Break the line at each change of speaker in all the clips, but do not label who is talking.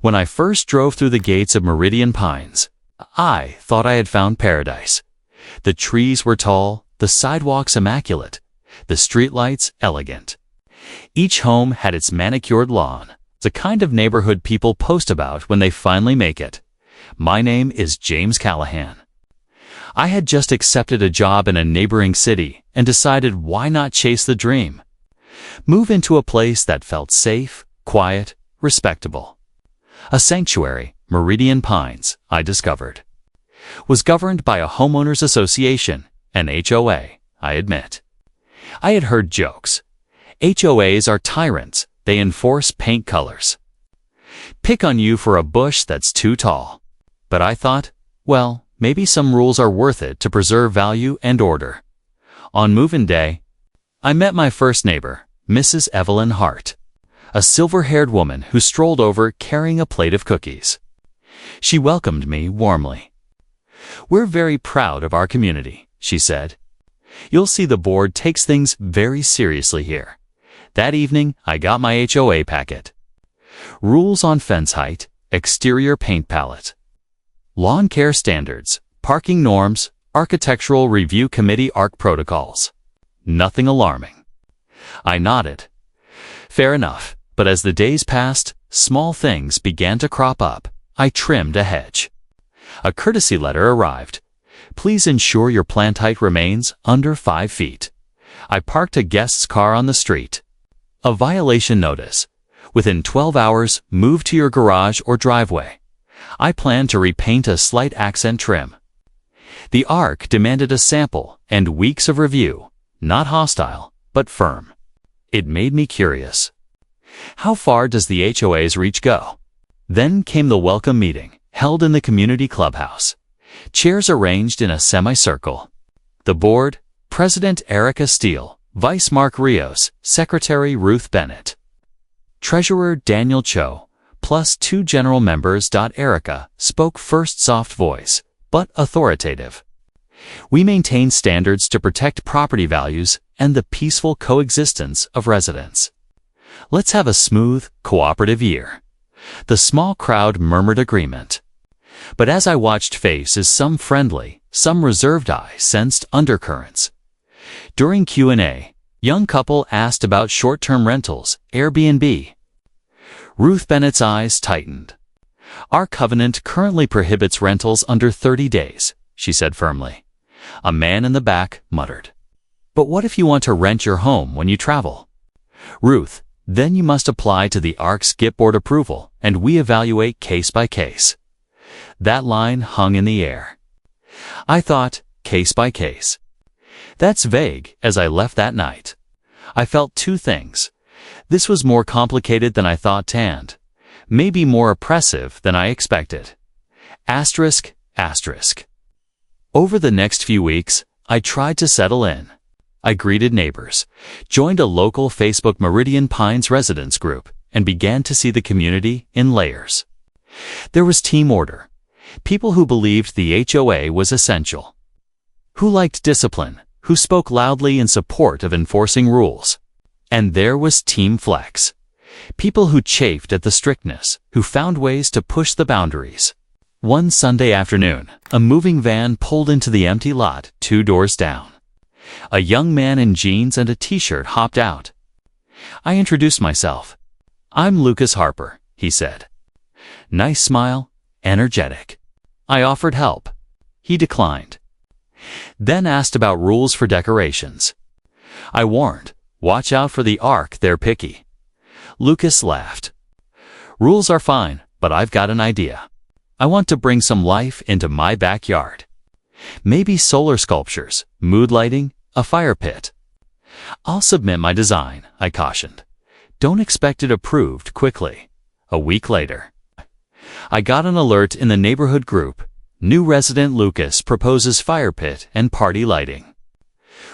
When I first drove through the gates of Meridian Pines, I thought I had found paradise. The trees were tall, the sidewalks immaculate, the streetlights elegant. Each home had its manicured lawn, the kind of neighborhood people post about when they finally make it. My name is James Callahan. I had just accepted a job in a neighboring city and decided why not chase the dream? Move into a place that felt safe, quiet, respectable. A sanctuary, Meridian Pines, I discovered, was governed by a Homeowners Association, an HOA, I admit. I had heard jokes. HOAs are tyrants, they enforce paint colors. Pick on you for a bush that's too tall. But I thought, well, maybe some rules are worth it to preserve value and order. On move-in day, I met my first neighbor, Mrs. Evelyn Hart, a silver-haired woman who strolled over carrying a plate of cookies. She welcomed me warmly. "We're very proud of our community," she said. "You'll see the board takes things very seriously here." That evening, I got my HOA packet. Rules on fence height, exterior paint palette, lawn care standards, parking norms, architectural review committee ARC protocols. Nothing alarming. I nodded. Fair enough, but as the days passed, small things began to crop up. I trimmed a hedge. A courtesy letter arrived. "Please ensure your plant height remains under 5 feet." I parked a guest's car on the street. A violation notice. "Within 12 hours, move to your garage or driveway." I plan to repaint a slight accent trim. The ARC demanded a sample and weeks of review, not hostile, but firm. It made me curious. How far does the HOA's reach go? Then came the welcome meeting, held in the community clubhouse. Chairs arranged in a semicircle. The board, President Erica Steele, Vice Mark Rios, Secretary Ruth Bennett, Treasurer Daniel Cho, plus 2 general members. Erica spoke first, soft voice, but authoritative. "We maintain standards to protect property values and the peaceful coexistence of residents. Let's have a smooth, cooperative year." The small crowd murmured agreement. But as I watched faces, some friendly, some reserved, I sensed undercurrents. During Q&A, young couple asked about short-term rentals, Airbnb. Ruth Bennett's eyes tightened. "Our covenant currently prohibits rentals under 30 days, she said firmly. A man in the back muttered, "But what if you want to rent your home when you travel?" "Ruth, then you must apply to the ARC's GIP board approval, and we evaluate case by case." That line hung in the air. I thought, case by case. That's vague. As I left that night, I felt 2 things. This was more complicated than I thought and maybe more oppressive than I expected. Asterisk, asterisk. Over the next few weeks, I tried to settle in. I greeted neighbors, joined a local Facebook Meridian Pines residents group, and began to see the community in layers. There was team order. People who believed the HOA was essential, who liked discipline, who spoke loudly in support of enforcing rules. And there was Team Flex. People who chafed at the strictness, who found ways to push the boundaries. One Sunday afternoon, a moving van pulled into the empty lot 2 doors down. A young man in jeans and a t-shirt hopped out. I introduced myself. "I'm Lucas Harper," he said. Nice smile, energetic. I offered help. He declined. Then asked about rules for decorations. I warned, "Watch out for the ARC, they're picky." Lucas laughed. "Rules are fine, but I've got an idea. I want to bring some life into my backyard. Maybe solar sculptures, mood lighting, a fire pit." "I'll submit my design," I cautioned. "Don't expect it approved quickly." A week later, I got an alert in the neighborhood group. New resident Lucas proposes fire pit and party lighting.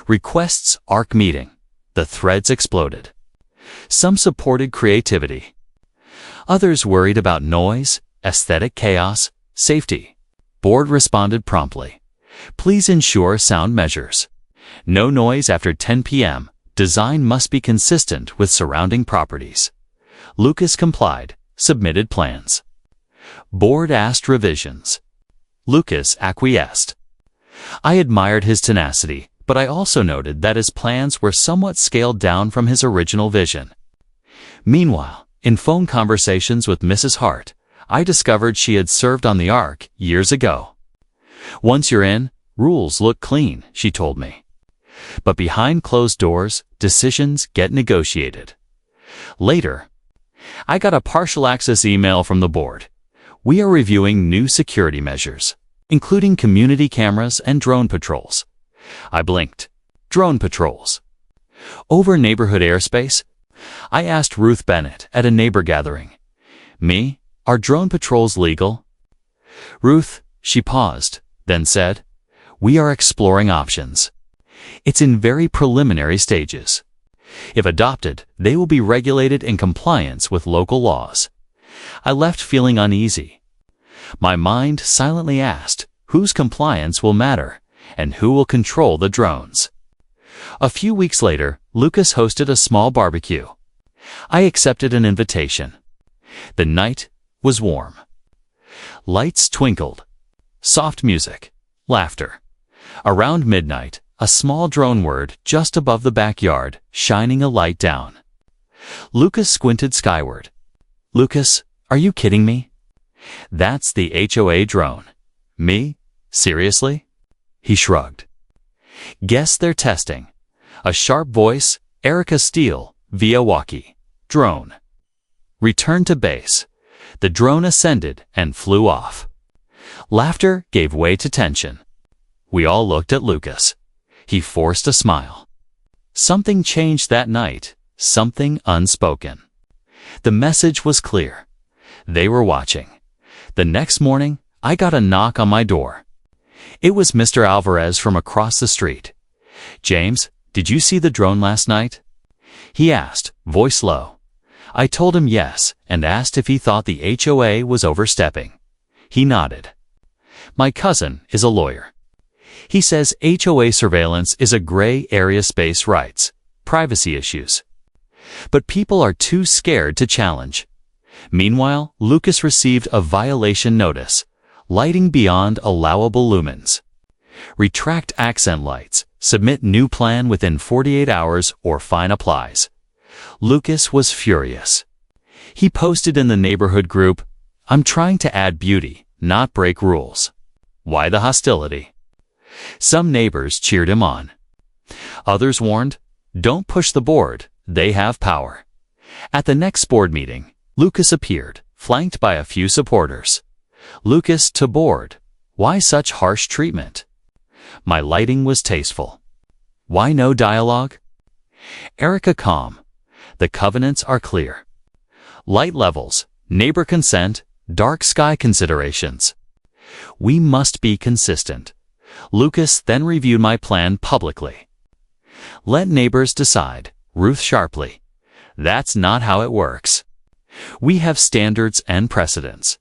Requests ARC meeting. The threads exploded. Some supported creativity. Others worried about noise, aesthetic chaos, safety. Board responded promptly. "Please ensure sound measures. No noise after 10 p.m. Design must be consistent with surrounding properties." Lucas complied, submitted plans. Board asked revisions. Lucas acquiesced. I admired his tenacity, but I also noted that his plans were somewhat scaled down from his original vision. Meanwhile, in phone conversations with Mrs. Hart, I discovered she had served on the Ark years ago. "Once you're in, rules look clean," she told me. But behind closed doors, decisions get negotiated. Later, I got a partial access email from the board. "We are reviewing new security measures, including community cameras and drone patrols." I blinked. Drone patrols. Over neighborhood airspace? I asked Ruth Bennett at a neighbor gathering. "Me? Are drone patrols legal?" "Ruth," she paused, then said, "we are exploring options. It's in very preliminary stages. If adopted, they will be regulated in compliance with local laws." I left feeling uneasy. My mind silently asked, whose compliance will matter, and who will control the drones? A few weeks later, Lucas hosted a small barbecue. I accepted an invitation. The night was warm. Lights twinkled. Soft music. Laughter. Around midnight, a small drone whirred just above the backyard, shining a light down. Lucas squinted skyward. "Lucas, are you kidding me?" "That's the HOA drone." "Me? Seriously?" He shrugged. "Guess they're testing." A sharp voice, Erica Steele, via walkie. "Drone. Return to base." The drone ascended and flew off. Laughter gave way to tension. We all looked at Lucas. He forced a smile. Something changed that night, something unspoken. The message was clear. They were watching. The next morning, I got a knock on my door. It was Mr. Alvarez from across the street. "James, did you see the drone last night?" he asked, voice low. I told him yes, and asked if he thought the HOA was overstepping. He nodded. "My cousin is a lawyer. He says HOA surveillance is a gray area, space rights, privacy issues. But people are too scared to challenge." Meanwhile, Lucas received a violation notice, lighting beyond allowable lumens. "Retract accent lights, submit new plan within 48 hours or fine applies." Lucas was furious. He posted in the neighborhood group, "I'm trying to add beauty, not break rules." Why the hostility? Some neighbors cheered him on. Others warned, "Don't push the board, they have power." At the next board meeting, Lucas appeared, flanked by a few supporters. "Lucas to board. Why such harsh treatment?" My lighting was tasteful. "Why no dialogue?" Erica calm. "The covenants are clear. Light levels, neighbor consent, dark sky considerations. We must be consistent." Lucas then reviewed my plan publicly. "Let neighbors decide," Ruth sharply. "That's not how it works. We have standards and precedents."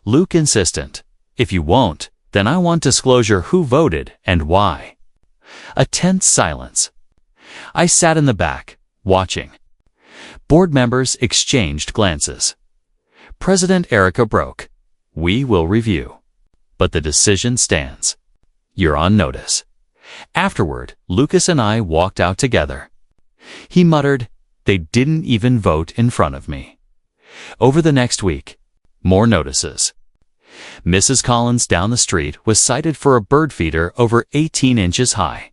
Luke insistent. "If you won't, then I want disclosure who voted and why." A tense silence. I sat in the back, watching. Board members exchanged glances. President Erica broke. "We will review. But the decision stands. You're on notice." Afterward, Lucas and I walked out together. He muttered, "They didn't even vote in front of me." Over the next week, more notices. Mrs. Collins down the street was cited for a bird feeder over 18 inches high.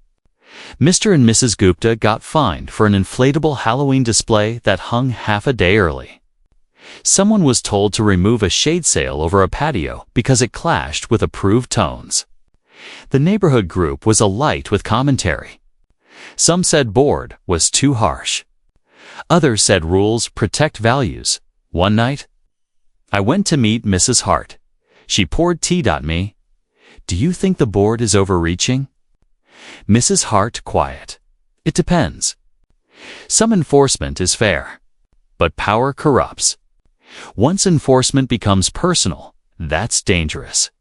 Mr. and Mrs. Gupta got fined for an inflatable Halloween display that hung half a day early. Someone was told to remove a shade sail over a patio because it clashed with approved tones. The neighborhood group was alight with commentary. Some said board was too harsh. Others said rules protect values. One night, I went to meet Mrs. Hart. She poured tea at me. "Do you think the board is overreaching?" Mrs. Hart quiet. "It depends. Some enforcement is fair, but power corrupts. Once enforcement becomes personal, that's dangerous."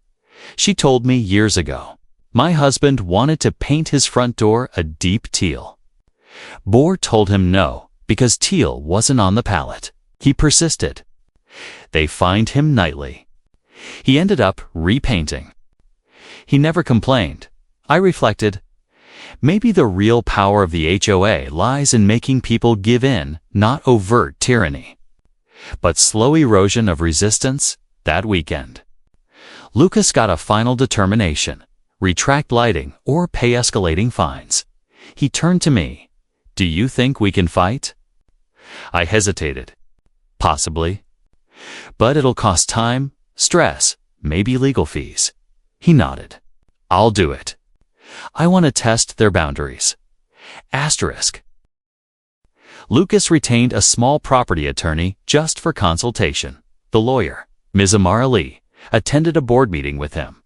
She told me years ago. My husband wanted to paint his front door a deep teal. Board told him no, because teal wasn't on the palette. He persisted. They fined him nightly. He ended up repainting. He never complained. I reflected, maybe the real power of the HOA lies in making people give in, not overt tyranny. But slow erosion of resistance that weekend. Lucas got a final determination: retract lighting or pay escalating fines. He turned to me. Do you think we can fight? I hesitated. Possibly. But it'll cost time, stress, maybe legal fees. He nodded. I'll do it. I want to test their boundaries. Asterisk. Lucas retained a small property attorney just for consultation. The lawyer, Ms. Imara Lee, attended a board meeting with him.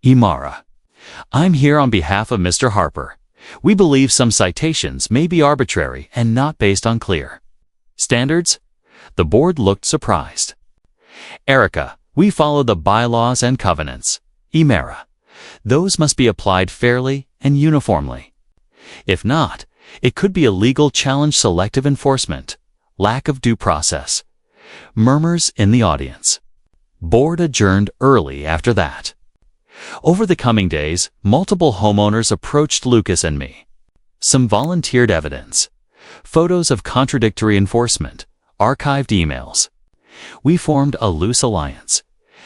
Imara, I'm here on behalf of Mr. Harper. We believe some citations may be arbitrary and not based on clear standards. The board looked surprised. Erica, we follow the bylaws and covenants. Imara, those must be applied fairly and uniformly. If not, it could be a legal challenge. Selective enforcement, lack of due process. Murmurs in the audience. Board adjourned early after that. Over the coming days, multiple homeowners approached Lucas and me. Some volunteered evidence, photos of contradictory enforcement, archived emails. We formed a loose alliance,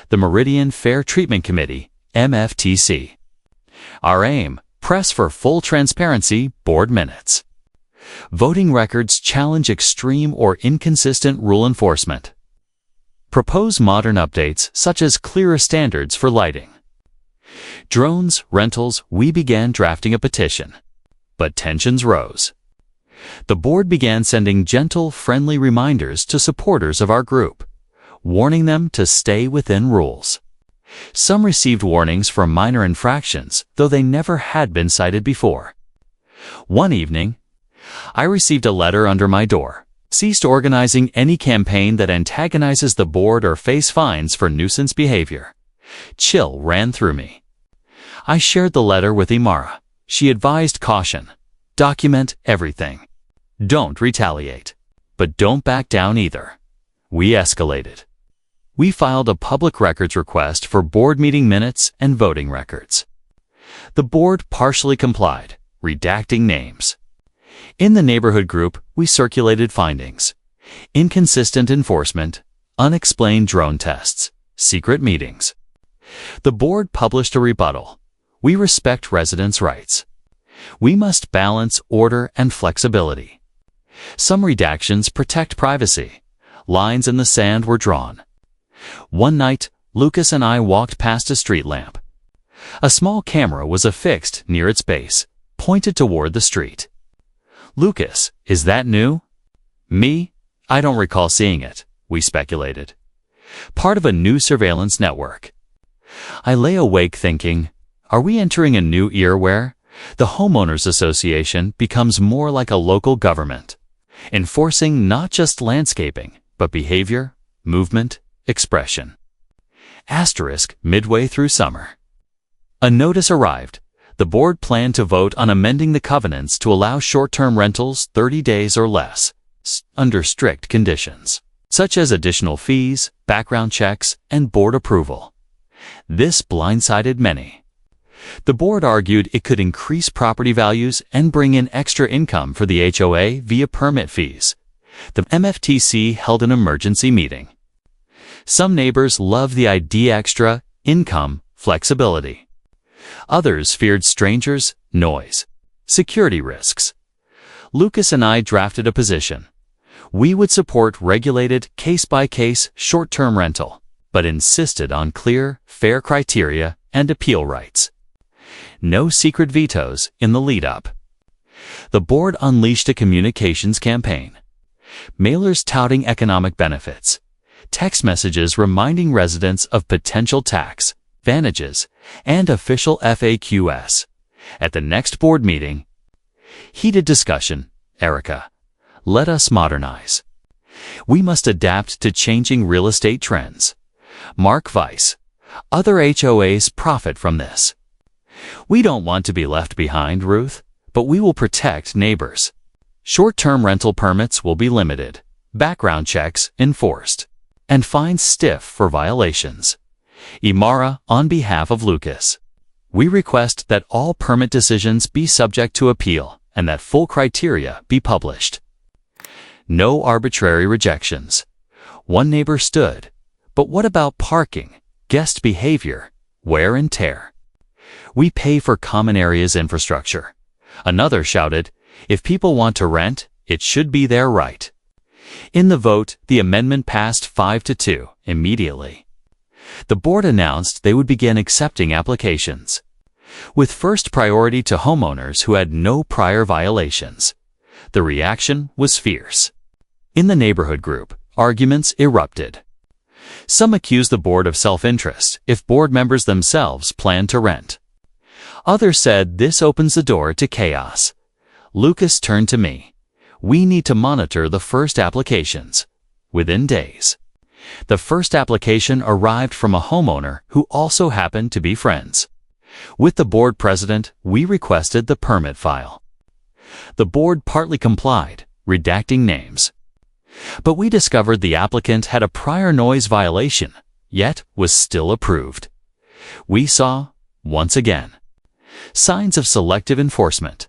the Meridian Fair Treatment Committee, MFTC. Our aim, press for full transparency board minutes. Voting records challenge extreme or inconsistent rule enforcement. Propose modern updates such as clearer standards for lighting. Drones, rentals, we began drafting a petition. But tensions rose. The board began sending gentle, friendly reminders to supporters of our group, warning them to stay within rules. Some received warnings for minor infractions, though they never had been cited before. One evening, I received a letter under my door. Ceased organizing any campaign that antagonizes the board or face fines for nuisance behavior. Chill ran through me. I shared the letter with Imara. She advised caution. Document everything. Don't retaliate. But don't back down either. We escalated. We filed a public records request for board meeting minutes and voting records. The board partially complied, redacting names. In the neighborhood group, we circulated findings: inconsistent enforcement, unexplained drone tests, secret meetings. The board published a rebuttal. We respect residents' rights. We must balance order and flexibility. Some redactions protect privacy. Lines in the sand were drawn. One night, Lucas and I walked past a street lamp. A small camera was affixed near its base, pointed toward the street. Lucas, is that new? Me? I don't recall seeing it, we speculated. Part of a new surveillance network. I lay awake thinking, are we entering a new era where the Homeowners Association becomes more like a local government, enforcing not just landscaping, but behavior, movement, expression? Asterisk midway through summer. A notice arrived. The board planned to vote on amending the covenants to allow short-term rentals 30 days or less, under strict conditions, such as additional fees, background checks, and board approval. This blindsided many. The board argued it could increase property values and bring in extra income for the HOA via permit fees. The MFTC held an emergency meeting. Some neighbors loved the idea: extra income, flexibility. Others feared strangers, noise, security risks. Lucas and I drafted a position. We would support regulated, case-by-case, short-term rental, but insisted on clear, fair criteria and appeal rights. No secret vetoes in the lead-up. The board unleashed a communications campaign. Mailers touting economic benefits. Text messages reminding residents of potential tax advantages, and official FAQs. At the next board meeting, heated discussion. Erica, let us modernize. We must adapt to changing real estate trends. Mark Weiss, other HOAs profit from this. We don't want to be left behind, Ruth, but we will protect neighbors. Short-term rental permits will be limited, background checks enforced, and fines stiff for violations. Imara, on behalf of Lucas. We request that all permit decisions be subject to appeal and that full criteria be published. No arbitrary rejections. One neighbor stood. But what about parking, guest behavior, wear and tear? We pay for common areas infrastructure. Another shouted, if people want to rent, it should be their right. In the vote, the amendment passed 5-2 immediately. The board announced they would begin accepting applications, with first priority to homeowners who had no prior violations. The reaction was fierce. In the neighborhood group, arguments erupted. Some accused the board of self-interest if board members themselves planned to rent. Others said this opens the door to chaos. Lucas turned to me. We need to monitor the first applications. Within days, the first application arrived from a homeowner who also happened to be friends. With the board president, we requested the permit file. The board partly complied, redacting names. But we discovered the applicant had a prior noise violation, yet was still approved. We saw, once again, signs of selective enforcement.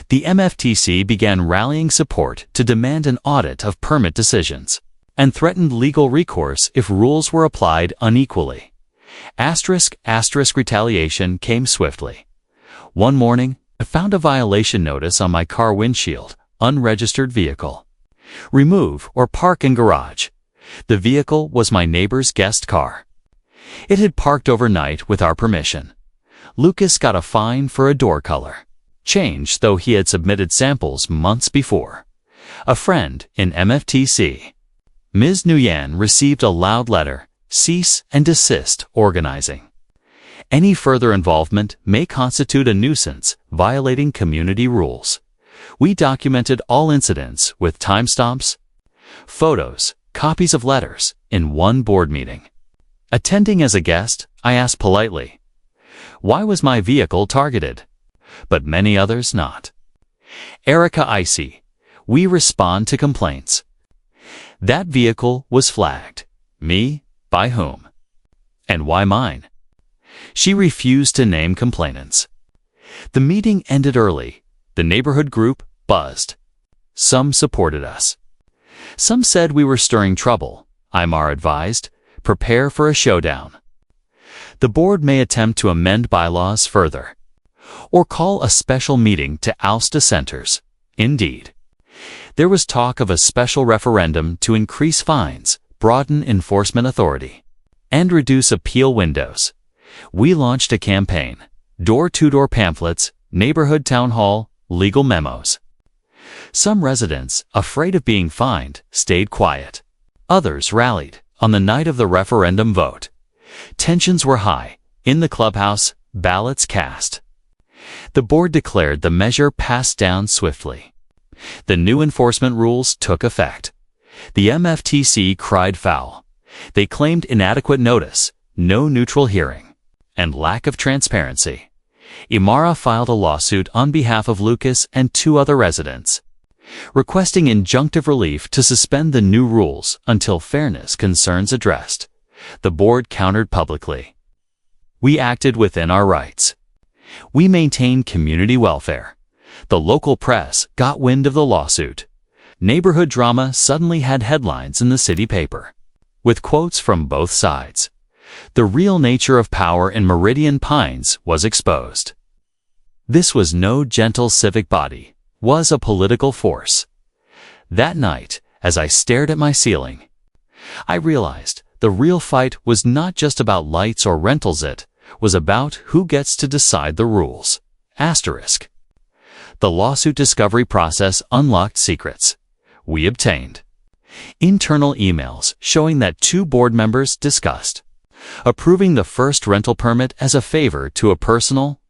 The MFTC began rallying support to demand an audit of permit decisions and threatened legal recourse if rules were applied unequally. Asterisk retaliation came swiftly. One morning, I found a violation notice on my car windshield, unregistered vehicle. Remove or park in garage. The vehicle was my neighbor's guest car. It had parked overnight with our permission. Lucas got a fine for a door color change, though he had submitted samples months before. A friend in MFTC, Ms. Nguyen, received a loud letter, cease and desist organizing. Any further involvement may constitute a nuisance, violating community rules. We documented all incidents with timestamps, photos, copies of letters in one board meeting. Attending as a guest, I asked politely, why was my vehicle targeted? But many others not. Erica Icy, we respond to complaints. That vehicle was flagged. Me? By whom? And why mine? She refused to name complainants. The meeting ended early. The neighborhood group buzzed. Some supported us. Some said we were stirring trouble. Imar advised, prepare for a showdown. The board may attempt to amend bylaws further, or call a special meeting to oust dissenters. Indeed, there was talk of a special referendum to increase fines, broaden enforcement authority, and reduce appeal windows. We launched a campaign, door-to-door pamphlets, neighborhood town hall, legal memos. Some residents, afraid of being fined, stayed quiet. Others rallied on the night of the referendum vote. Tensions were high. In the clubhouse, ballots cast. The board declared the measure passed down swiftly. The new enforcement rules took effect. The MFTC cried foul. They claimed inadequate notice, no neutral hearing, and lack of transparency. Imara filed a lawsuit on behalf of Lucas and 2 other residents, requesting injunctive relief to suspend the new rules until fairness concerns addressed. The board countered publicly. We acted within our rights. We maintained community welfare. The local press got wind of the lawsuit. Neighborhood drama suddenly had headlines in the city paper, with quotes from both sides. The real nature of power in Meridian Pines was exposed. This was no gentle civic body, was a political force. That night, as I stared at my ceiling, I realized the real fight was not just about lights or rentals, it was about who gets to decide the rules. Asterisk. The lawsuit discovery process unlocked secrets. We obtained internal emails showing that 2 board members discussed approving the first rental permit as a favor to a personal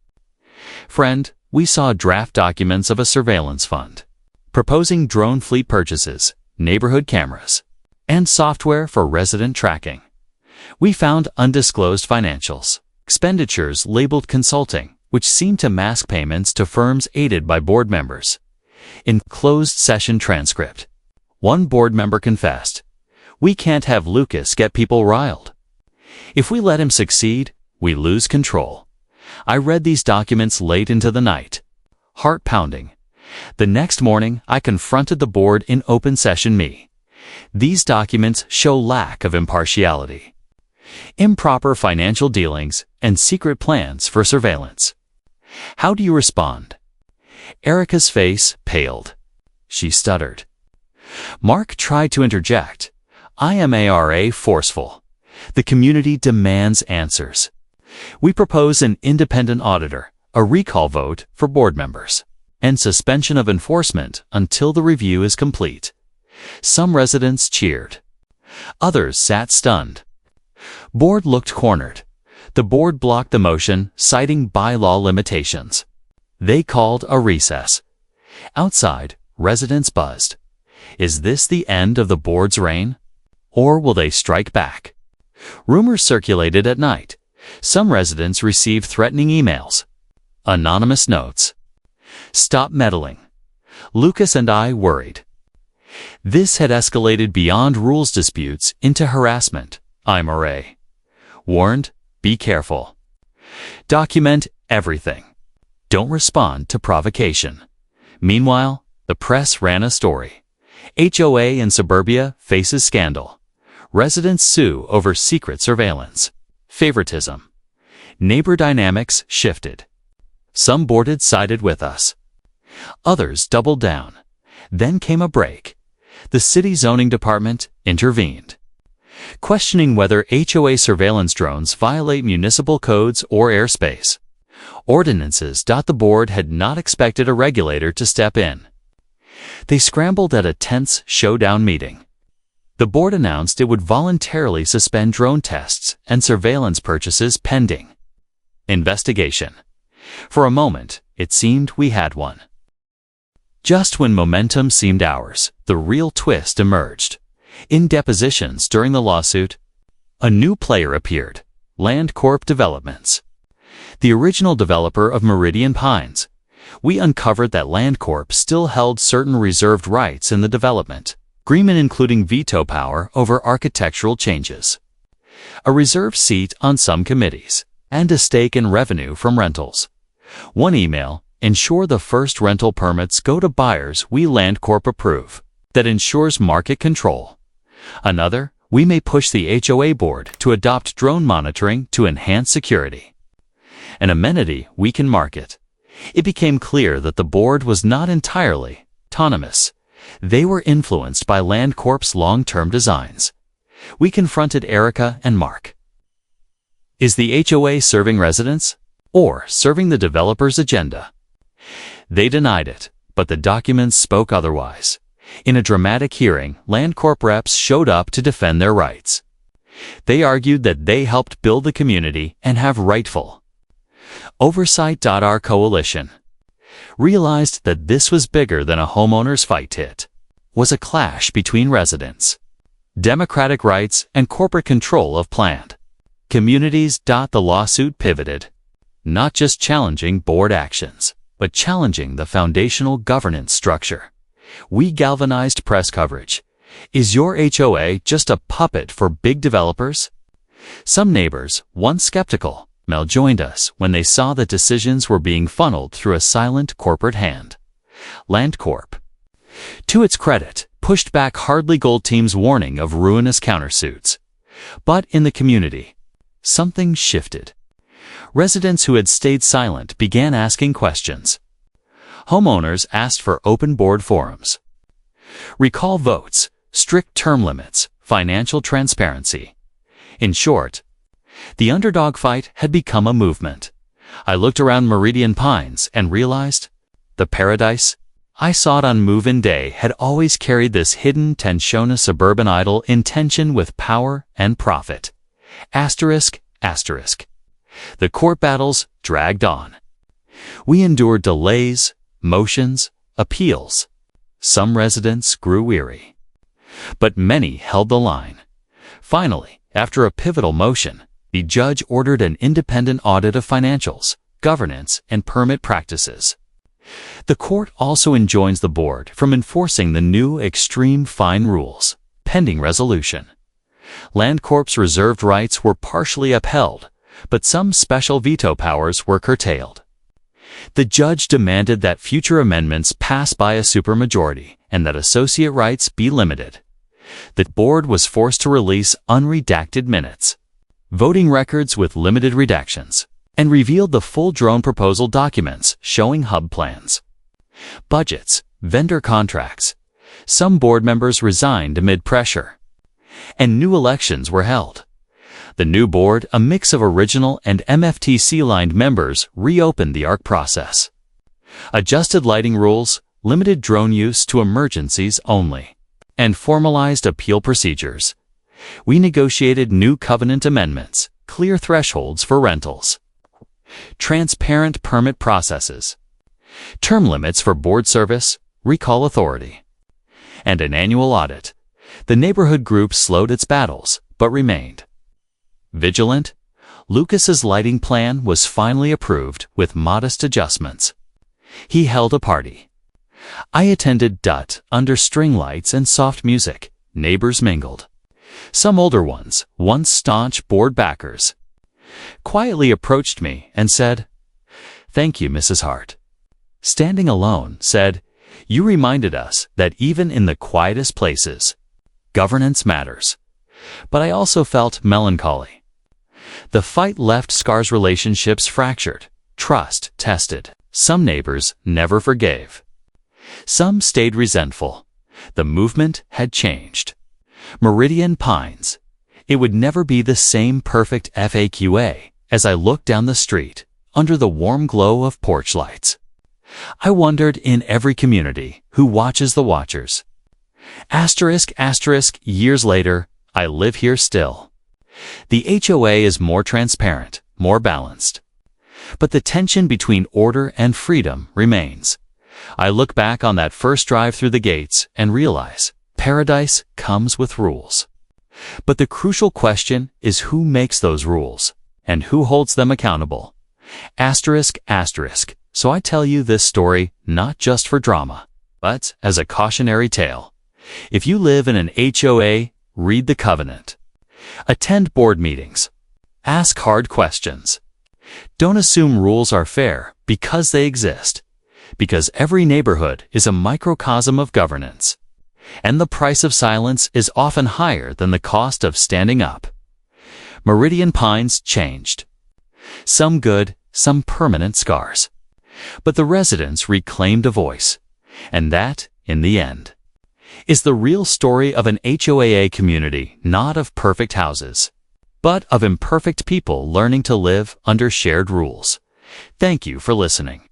friend. We saw draft documents of a surveillance fund proposing drone fleet purchases, neighborhood cameras, and software for resident tracking. We found undisclosed financials, expenditures labeled consulting, which seemed to mask payments to firms aided by board members. In closed session transcript, one board member confessed, "We can't have Lucas get people riled." If we let him succeed, we lose control. I read these documents late into the night. Heart pounding. The next morning, I confronted the board in open session meeting. These documents show lack of impartiality, improper financial dealings, and secret plans for surveillance. How do you respond? Erica's face paled. She stuttered. Mark tried to interject. I am ARA forceful. The community demands answers. We propose an independent auditor, a recall vote for board members, and suspension of enforcement until the review is complete. Some residents cheered. Others sat stunned. Board looked cornered. The board blocked the motion, citing bylaw limitations. They called a recess. Outside, residents buzzed. Is this the end of the board's reign? Or will they strike back? Rumors circulated at night. Some residents received threatening emails. Anonymous notes. Stop meddling. Lucas and I worried. This had escalated beyond rules disputes into harassment. I'm ARA. Warned, be careful. Document everything. Don't respond to provocation. Meanwhile, the press ran a story. HOA in Suburbia faces scandal. Residents sue over secret surveillance. Favoritism. Neighbor dynamics shifted. Some boarded sided with us. Others doubled down. Then came a break. The city zoning department intervened, questioning whether HOA surveillance drones violate municipal codes or airspace. Ordinances. The board had not expected a regulator to step in. They scrambled at a tense showdown meeting. The board announced it would voluntarily suspend drone tests and surveillance purchases pending investigation. For a moment, it seemed we had one. Just when momentum seemed ours, the real twist emerged. In depositions during the lawsuit, a new player appeared, LandCorp Developments. The original developer of Meridian Pines. We uncovered that LandCorp still held certain reserved rights in the development, agreement including veto power over architectural changes, a reserved seat on some committees, and a stake in revenue from rentals. One email, ensure the first rental permits go to buyers we LandCorp approve, that ensures market control. Another, we may push the HOA board to adopt drone monitoring to enhance security. An amenity we can market. It became clear that the board was not entirely autonomous. They were influenced by LandCorp's long-term designs. We confronted Erica and Mark. Is the HOA serving residents or serving the developer's agenda? They denied it, but the documents spoke otherwise. In a dramatic hearing, LandCorp reps showed up to defend their rights. They argued that they helped build the community and have rightful oversight. Our coalition realized that this was bigger than a homeowners fight. It was a clash between residents, democratic rights, and corporate control of planned communities. The lawsuit pivoted, not just challenging board actions, but challenging the foundational governance structure. We galvanized press coverage. Is your HOA just a puppet for big developers? Some neighbors, once skeptical, joined us when they saw that decisions were being funneled through a silent corporate hand. LandCorp, to its credit, pushed back Hardly Gold Team's warning of ruinous countersuits. But in the community, something shifted. Residents who had stayed silent began asking questions. Homeowners asked for open board forums, recall votes, strict term limits, financial transparency. In short, the underdog fight had become a movement. I looked around Meridian Pines and realized the paradise I saw it on move-in day had always carried this hidden tensione suburban idol in tension with power and profit. Asterisk, asterisk. The court battles dragged on. We endured delays, motions, appeals. Some residents grew weary, but many held the line. Finally, after a pivotal motion, the judge ordered an independent audit of financials, governance, and permit practices. The court also enjoins the board from enforcing the new extreme fine rules, pending resolution. Landcorp's reserved rights were partially upheld, but some special veto powers were curtailed. The judge demanded that future amendments pass by a supermajority and that associate rights be limited. The board was forced to release unredacted minutes, voting records with limited redactions, and revealed the full drone proposal documents showing hub plans, budgets, vendor contracts. Some board members resigned amid pressure, and new elections were held. The new board, a mix of original and MFTC-aligned members, reopened the ARC process, adjusted lighting rules, limited drone use to emergencies only, and formalized appeal procedures. We negotiated new covenant amendments, clear thresholds for rentals, transparent permit processes, term limits for board service, recall authority, and an annual audit. The neighborhood group slowed its battles, but remained vigilant. Lucas's lighting plan was finally approved with modest adjustments. He held a party. I attended under string lights and soft music. Neighbors mingled. Some older ones, once staunch board backers, quietly approached me and said, "Thank you, Mrs. Hart." Standing alone, said, "You reminded us that even in the quietest places, governance matters." But I also felt melancholy. The fight left scars, relationships fractured, trust tested. Some neighbors never forgave. Some stayed resentful. The movement had changed. Meridian Pines. It would never be the same perfect FAQA as I looked down the street, under the warm glow of porch lights. I wondered, in every community, who watches the watchers. ***, years later, I live here still. The HOA is more transparent, more balanced. But the tension between order and freedom remains. I look back on that first drive through the gates and realize paradise comes with rules. But the crucial question is who makes those rules and who holds them accountable. ***. So I tell you this story not just for drama, but as a cautionary tale. If you live in an HOA, read the covenant. Attend board meetings. Ask hard questions. Don't assume rules are fair because they exist, because every neighborhood is a microcosm of governance, and the price of silence is often higher than the cost of standing up. Meridian Pines changed. Some good, some permanent scars. But the residents reclaimed a voice, and that, in the end, is the real story of an HOA community, not of perfect houses, but of imperfect people learning to live under shared rules. Thank you for listening.